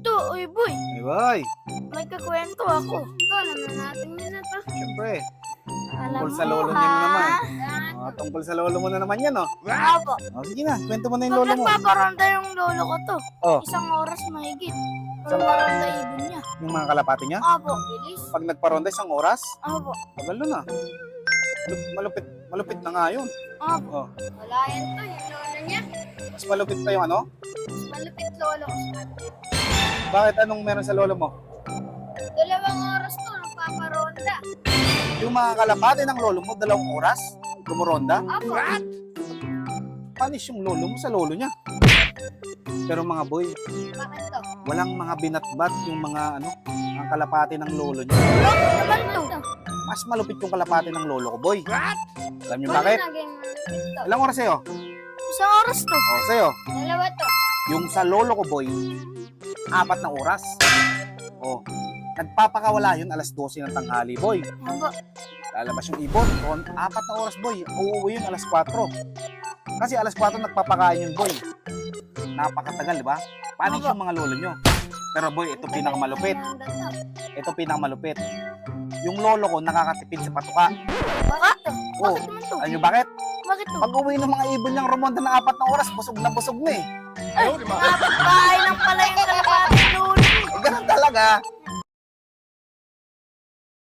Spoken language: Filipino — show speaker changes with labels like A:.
A: Ito, uy boy,
B: Ay, boy.
A: may kakwento ako. Ito, alam na natin yun na to.
B: Siyempre.
A: Alam
B: Tungkol
A: mo,
B: sa lolo niya na naman.
A: ha?
B: Tungkol sa lolo mo na naman yan, oh.
A: Apo,
B: Sige na, kwento mo na yung
A: pag
B: lolo mo.
A: nagpaparonda yung lolo ko to,
B: Oh.
A: isang oras mahigit. Paronda ibon niya.
B: Yung mga kalapati niya.
A: Apo, bilis.
B: Pag nagparonda, isang oras.
A: Apo,
B: Tagal na. Malupit na nga yun.
A: apo.
B: Oh.
A: Wala yan to, yung lolo niya.
B: Mas malupit pa yung ano?
A: Malupit lolo ko sa kanya.
B: Bakit anong meron sa lolo mo?
A: 2 oras to, nagpaparonda.
B: Yung mga kalapati ng lolo mo, 2 oras? Gumuronda?
A: Apo,
B: Panis yung lolo mo sa lolo niya. Pero mga boy,
A: bakit to?
B: walang mga binatbat yung mga ang kalapati ng lolo niya.
A: Naman to.
B: Mas malupit yung kalapati ng lolo ko, boy. Alam niyo bakit?
A: Naging malupit to.
B: Ilang oras sa'yo?
A: Isang oras to.
B: O, sa'yo.
A: 2 to.
B: Yung sa lolo ko, boy, 4 na oras. O, nagpapakawala yun alas 12 ng tanghali, boy.
A: Apo,
B: Lalabas yung ibon. O, 4 na oras, boy. Uuwi yun alas 4. Kasi alas 4 nagpapakain yun, boy. Napakatagal, di ba? Panis yung mga lolo nyo. Pero boy, ito pinakamalupit. Ito pinakamalupit. Yung lolo ko nakakatipid sa patuka.
A: Bakit to?
B: Oh,
A: Bakit naman to?
B: alam nyo bakit?
A: Bakit to?
B: Pag uwi ng mga ibon niyang rumonda ng 4 na oras, busog na eh.
A: Ay, bahay lang pala yung kalapati lolo.
B: Ganun talaga.